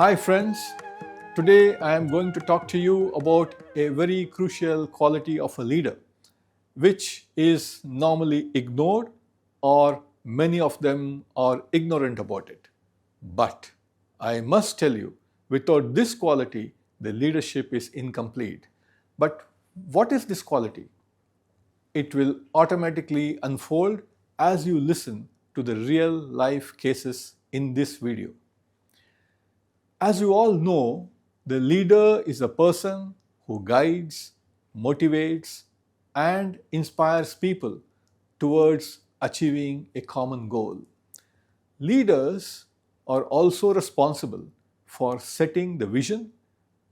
Hi friends, today I am going to talk to you about a very crucial quality of a leader, which is normally ignored or many of them are ignorant about it. But I must tell you, without this quality, the leadership is incomplete. But what is this quality? It will automatically unfold as you listen to the real life cases in this video. As you all know, the leader is a person who guides, motivates, and inspires people towards achieving a common goal. Leaders are also responsible for setting the vision,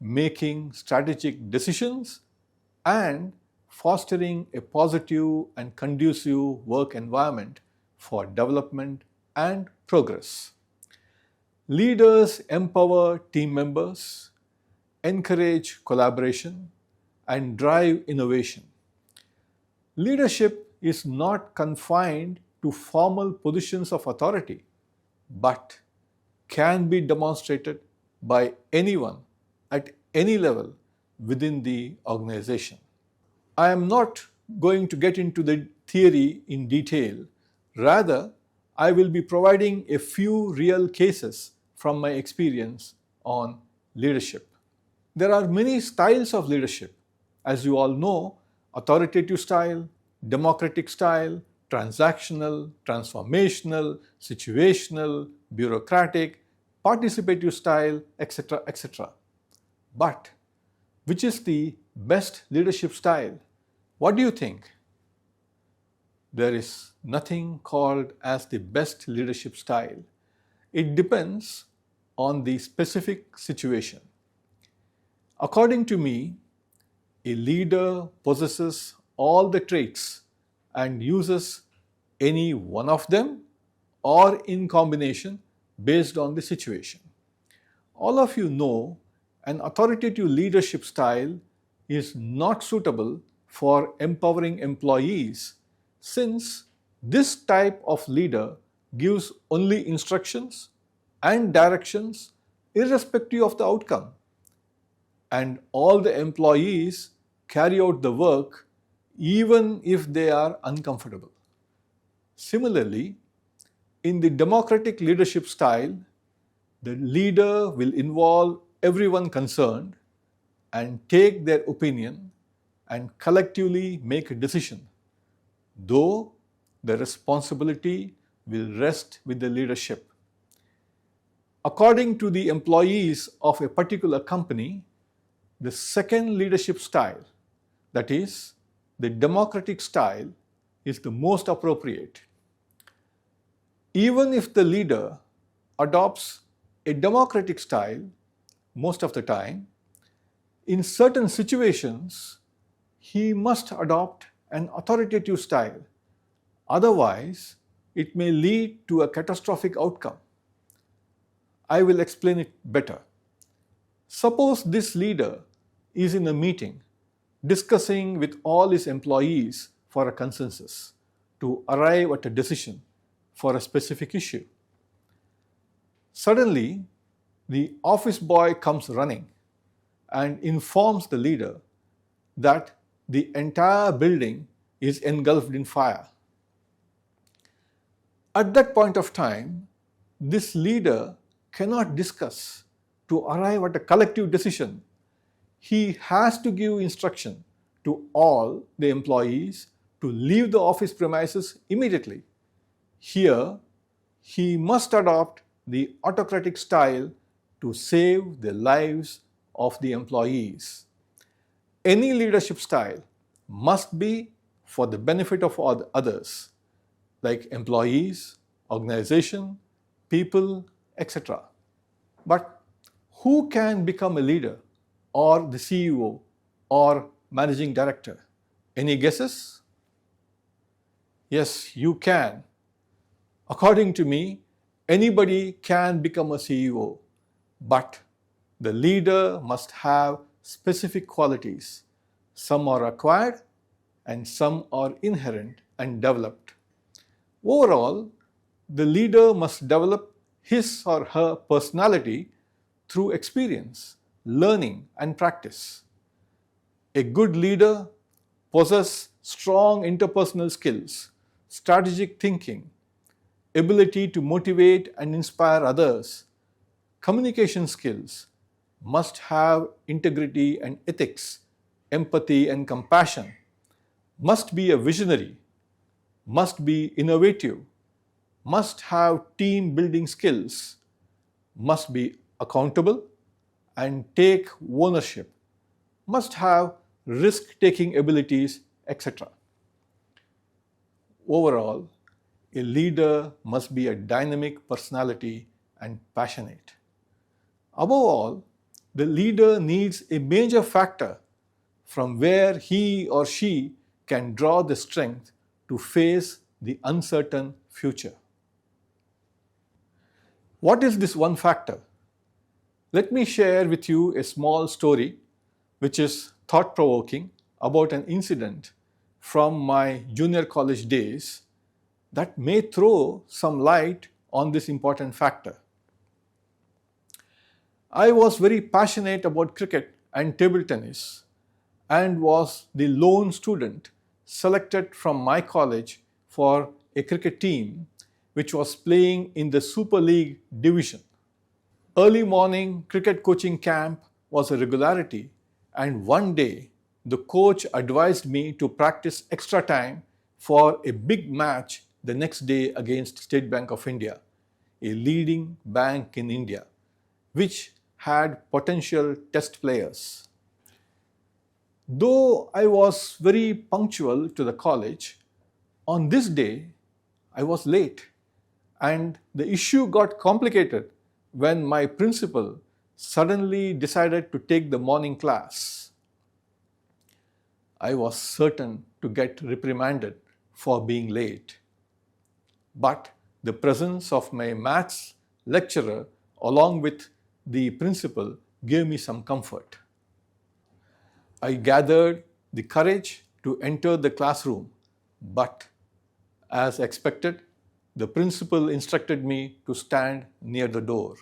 making strategic decisions, and fostering a positive and conducive work environment for development and progress. Leaders empower team members, encourage collaboration, and drive innovation. Leadership is not confined to formal positions of authority, but can be demonstrated by anyone at any level within the organization. I am not going to get into the theory in detail. Rather, I will be providing a few real cases from my experience on leadership. There are many styles of leadership. As you all know, authoritative style, democratic style, transactional, transformational, situational, bureaucratic, participative style, etc., etc. But which is the best leadership style? What do you think? There is nothing called as the best leadership style. It depends on the specific situation. According to me, a leader possesses all the traits and uses any one of them or in combination based on the situation. All of you know an authoritative leadership style is not suitable for empowering employees, since this type of leader gives only instructions and directions irrespective of the outcome, and all the employees carry out the work even if they are uncomfortable. Similarly, in the democratic leadership style, the leader will involve everyone concerned and take their opinion and collectively make a decision, though the responsibility will rest with the leadership. According to the employees of a particular company, the second leadership style, that is, the democratic style, is the most appropriate. Even if the leader adopts a democratic style most of the time, in certain situations, he must adopt an authoritative style. Otherwise, it may lead to a catastrophic outcome. I will explain it better. Suppose this leader is in a meeting discussing with all his employees for a consensus to arrive at a decision for a specific issue. Suddenly, the office boy comes running and informs the leader that the entire building is engulfed in fire. At that point of time, this leader cannot discuss to arrive at a collective decision. He has to give instruction to all the employees to leave the office premises immediately. Here, he must adopt the autocratic style to save the lives of the employees. Any leadership style must be for the benefit of others, like employees, organization, people, etc. But who can become a leader or the CEO or managing director? Any guesses? Yes, you can. According to me, anybody can become a CEO, but the leader must have specific qualities. Some are acquired and some are inherent and developed. Overall, the leader must develop his or her personality through experience, learning, and practice. A good leader possesses strong interpersonal skills, strategic thinking, ability to motivate and inspire others, communication skills, must have integrity and ethics, empathy and compassion, must be a visionary, must be innovative, must have team building skills, must be accountable and take ownership, must have risk taking abilities, etc. Overall, a leader must be a dynamic personality and passionate. Above all, the leader needs a major factor from where he or she can draw the strength to face the uncertain future. What is this one factor? Let me share with you a small story which is thought-provoking about an incident from my junior college days that may throw some light on this important factor. I was very passionate about cricket and table tennis and was the lone student selected from my college for a cricket team which was playing in the Super League division. Early morning cricket coaching camp was a regularity, and one day the coach advised me to practice extra time for a big match the next day against State Bank of India, a leading bank in India, which had potential test players. Though I was very punctual to the college, on this day I was late, and the issue got complicated when my principal suddenly decided to take the morning class. I was certain to get reprimanded for being late. But the presence of my maths lecturer along with the principal gave me some comfort. I gathered the courage to enter the classroom, but as expected, the principal instructed me to stand near the door.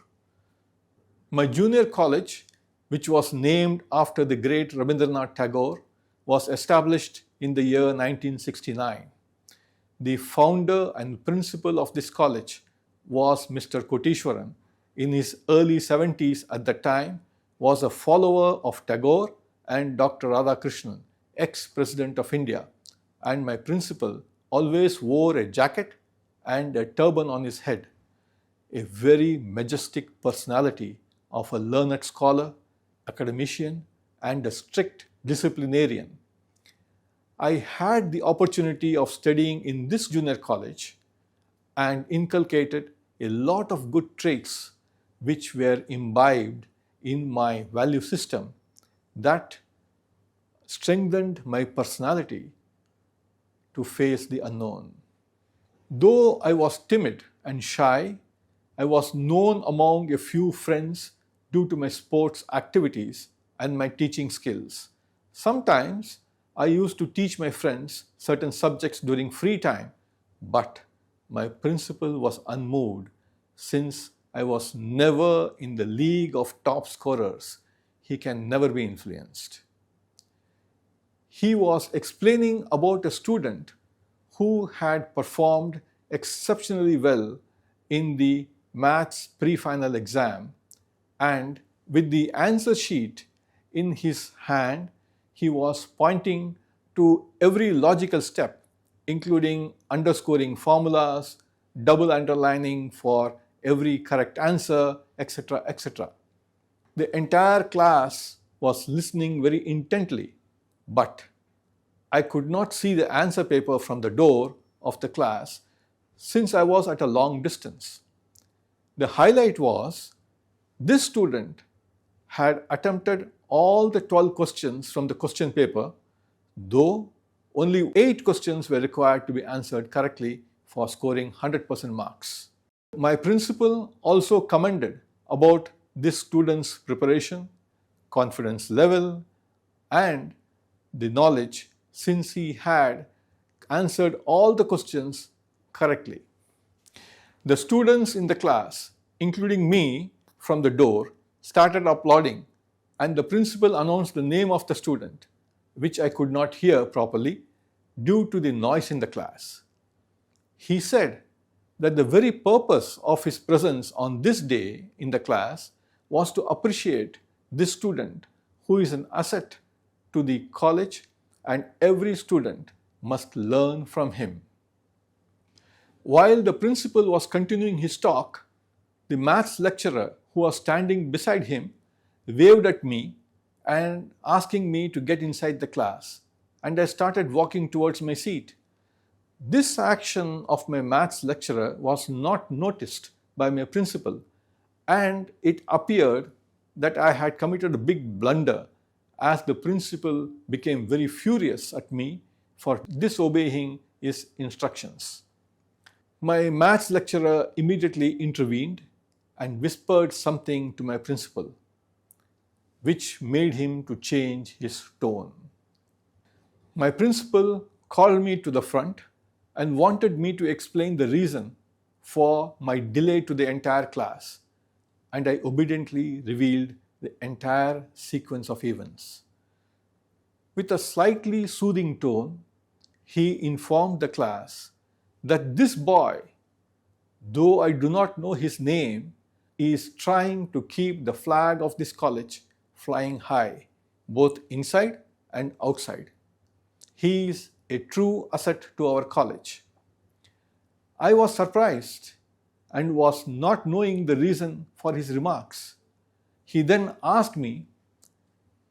My junior college, which was named after the great Rabindranath Tagore, was established in the year 1969. The founder and principal of this college was Mr. Kotishwaran. In his early 70s at the time, was a follower of Tagore and Dr. Radhakrishnan, ex-President of India, and my principal always wore a jacket and a turban on his head, a very majestic personality of a learned scholar, academician, and a strict disciplinarian. I had the opportunity of studying in this junior college and inculcated a lot of good traits which were imbibed in my value system that strengthened my personality to face the unknown. Though I was timid and shy, I was known among a few friends due to my sports activities and my teaching skills. Sometimes I used to teach my friends certain subjects during free time, but my principal was unmoved since I was never in the league of top scorers. He can never be influenced. He was explaining about a student who had performed exceptionally well in the maths pre-final exam, and with the answer sheet in his hand, he was pointing to every logical step, including underscoring formulas, double underlining for every correct answer, etc., etc. The entire class was listening very intently, but I could not see the answer paper from the door of the class since I was at a long distance. The highlight was this student had attempted all the 12 questions from the question paper, though only 8 questions were required to be answered correctly for scoring 100% marks. My principal also commended about this student's preparation, confidence level, and the knowledge since he had answered all the questions correctly. The students in the class, including me from the door, started applauding, and the principal announced the name of the student, which I could not hear properly due to the noise in the class. He said that the very purpose of his presence on this day in the class was to appreciate this student who is an asset to the college, and every student must learn from him. While the principal was continuing his talk, the maths lecturer who was standing beside him waved at me and asking me to get inside the class, and I started walking towards my seat. This action of my maths lecturer was not noticed by my principal, and it appeared that I had committed a big blunder, as the principal became very furious at me for disobeying his instructions. My maths lecturer immediately intervened and whispered something to my principal, which made him to change his tone. My principal called me to the front and wanted me to explain the reason for my delay to the entire class, and I obediently revealed the entire sequence of events. With a slightly soothing tone, he informed the class that this boy, though I do not know his name, is trying to keep the flag of this college flying high, both inside and outside. He is a true asset to our college. I was surprised and was not knowing the reason for his remarks. He then asked me,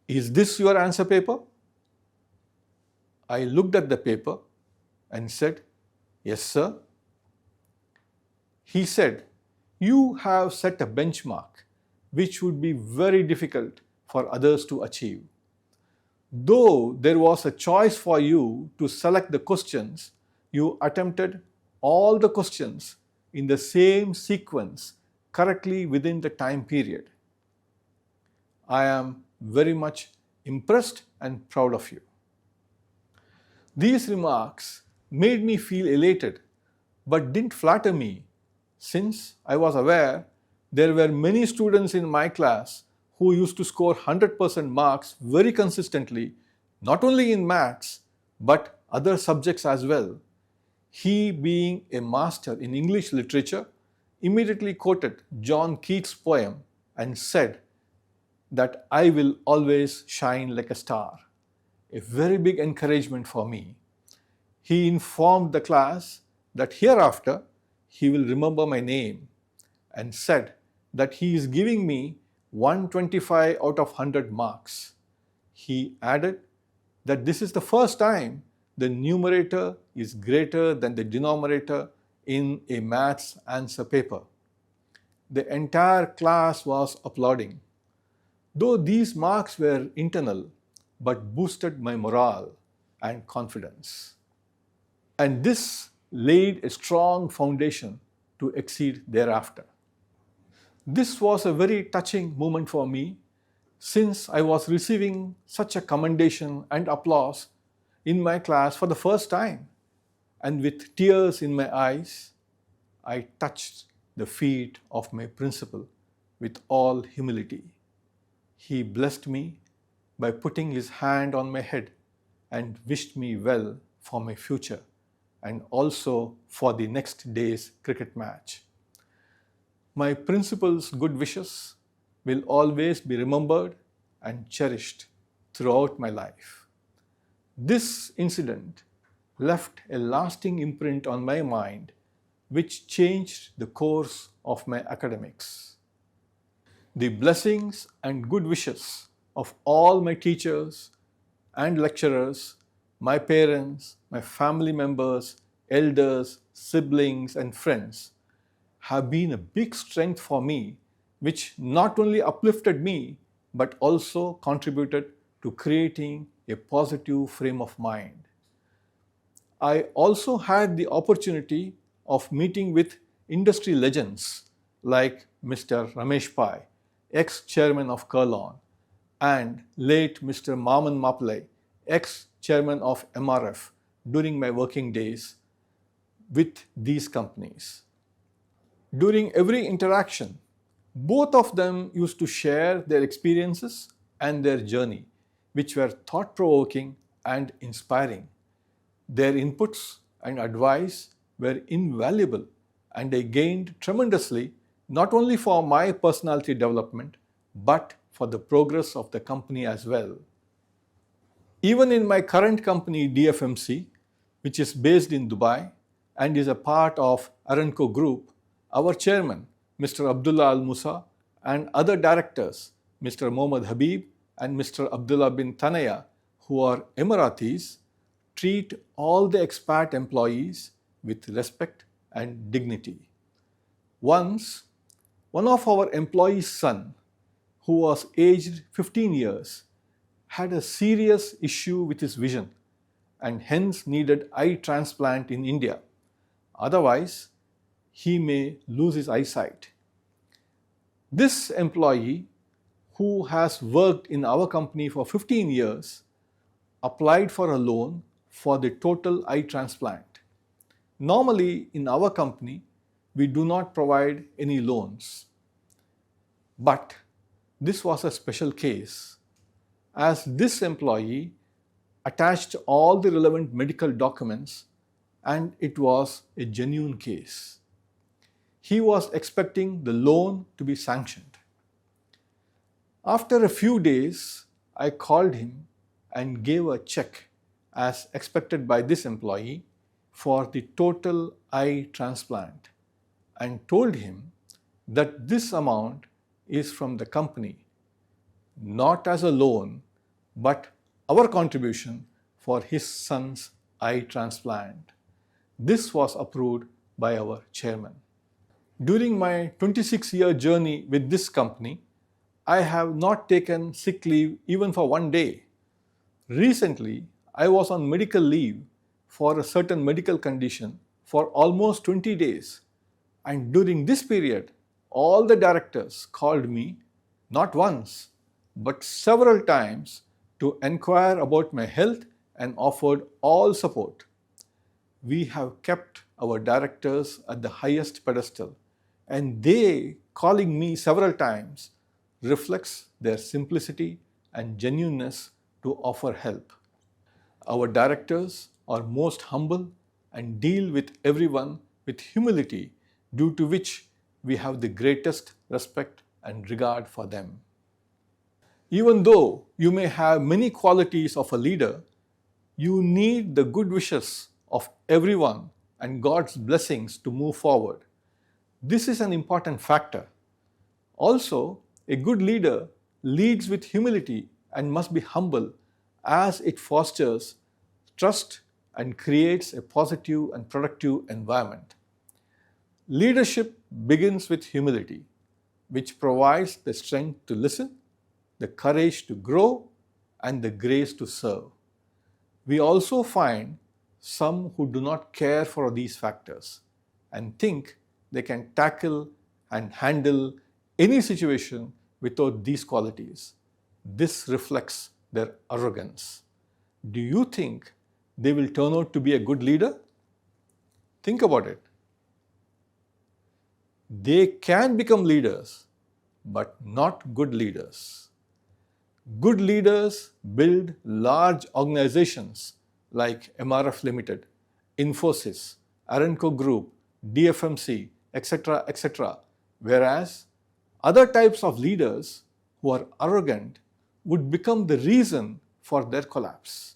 "Is this your answer paper?" I looked at the paper and said, "Yes, sir." He said, "You have set a benchmark which would be very difficult for others to achieve. Though there was a choice for you to select the questions, you attempted all the questions in the same sequence correctly within the time period. I am very much impressed and proud of you." These remarks made me feel elated, but didn't flatter me, since I was aware there were many students in my class who used to score 100% marks very consistently, not only in maths, but other subjects as well. He, being a master in English literature, immediately quoted John Keats' poem and said that I will always shine like a star. A very big encouragement for me. He informed the class that hereafter he will remember my name, and said that he is giving me 125 out of 100 marks. He added that this is the first time the numerator is greater than the denominator in a maths answer paper. The entire class was applauding, though these marks were internal, but boosted my morale and confidence. And this laid a strong foundation to exceed thereafter. This was a very touching moment for me, since I was receiving such a commendation and applause in my class for the first time, and with tears in my eyes, I touched the feet of my principal with all humility. He blessed me by putting his hand on my head and wished me well for my future and also for the next day's cricket match. My principal's good wishes will always be remembered and cherished throughout my life. This incident left a lasting imprint on my mind, which changed the course of my academics. The blessings and good wishes of all my teachers and lecturers, my parents, my family members, elders, siblings, and friends have been a big strength for me, which not only uplifted me but also contributed to creating a positive frame of mind. I also had the opportunity of meeting with industry legends like Mr. Ramesh Pai, ex-chairman of Kurlon, and late Mr. Maman Maplay, ex-chairman of MRF, during my working days with these companies. During every interaction, Both of them used to share their experiences and their journey, which were thought provoking and inspiring. Their inputs and advice were invaluable, and I gained tremendously not only for my personality development but for the progress of the company as well. Even in my current company DFMC, which is based in Dubai and is a part of Aramco Group, our chairman, Mr. Abdullah Al Musa, and other directors, Mr. Mohammad Habib and Mr. Abdullah bin Tanaya, who are Emiratis, treat all the expat employees with respect and dignity. Once, one of our employees' son, who was aged 15 years, had a serious issue with his vision and hence needed eye transplant in India. Otherwise, he may lose his eyesight. This employee, who has worked in our company for 15 years, applied for a loan for the total eye transplant. Normally, in our company, we do not provide any loans. But this was a special case, as this employee attached all the relevant medical documents and it was a genuine case. He was expecting the loan to be sanctioned. After a few days, I called him and gave a check as expected by this employee for the total eye transplant and told him that this amount is from the company, not as a loan, but our contribution for his son's eye transplant. This was approved by our chairman. During my 26-year journey with this company, I have not taken sick leave even for one day. Recently, I was on medical leave for a certain medical condition for almost 20 days. And during this period, all the directors called me not once, but several times to inquire about my health and offered all support. We have kept our directors at the highest pedestal, and they calling me several times reflects their simplicity and genuineness to offer help. Our directors are most humble and deal with everyone with humility, due to which we have the greatest respect and regard for them. Even though you may have many qualities of a leader, you need the good wishes of everyone and God's blessings to move forward. This is an important factor. Also, a good leader leads with humility and must be humble, as it fosters trust and creates a positive and productive environment. Leadership begins with humility, which provides the strength to listen, the courage to grow, and the grace to serve. We also find some who do not care for these factors and think they can tackle and handle any situation without these qualities. This reflects their arrogance. Do you think they will turn out to be a good leader? Think about it. They can become leaders, but not good leaders. Good leaders build large organizations like MRF Limited, Infosys, Aramco Group, DFMC, etc., whereas other types of leaders who are arrogant would become the reason for their collapse.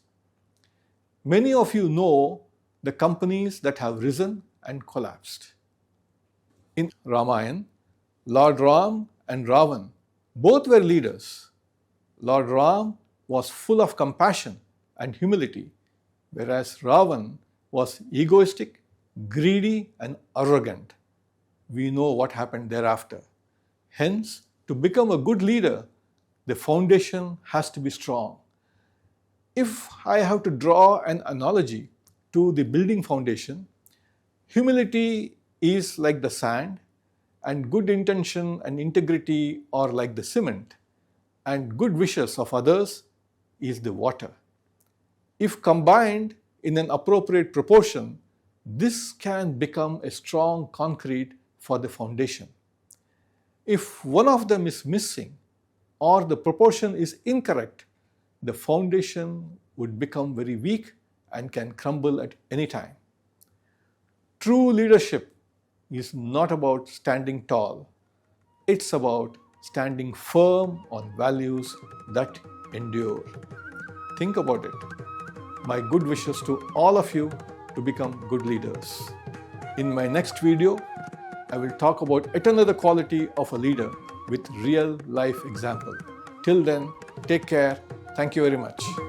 Many of you know the companies that have risen and collapsed. In Ramayana, Lord Ram and Ravan both were leaders. Lord Ram was full of compassion and humility, whereas Ravan was egoistic, greedy, and arrogant. We know what happened thereafter. Hence, to become a good leader, the foundation has to be strong. If I have to draw an analogy to the building foundation, humility is like the sand, and good intention and integrity are like the cement, and good wishes of others is the water. If combined in an appropriate proportion, this can become a strong concrete for the foundation. If one of them is missing or the proportion is incorrect, the foundation would become very weak and can crumble at any time. True leadership is not about standing tall. It's about standing firm on values that endure. Think about it. My good wishes to all of you to become good leaders. In my next video, I will talk about yet another quality of a leader with real life example. Till then, take care. Thank you very much.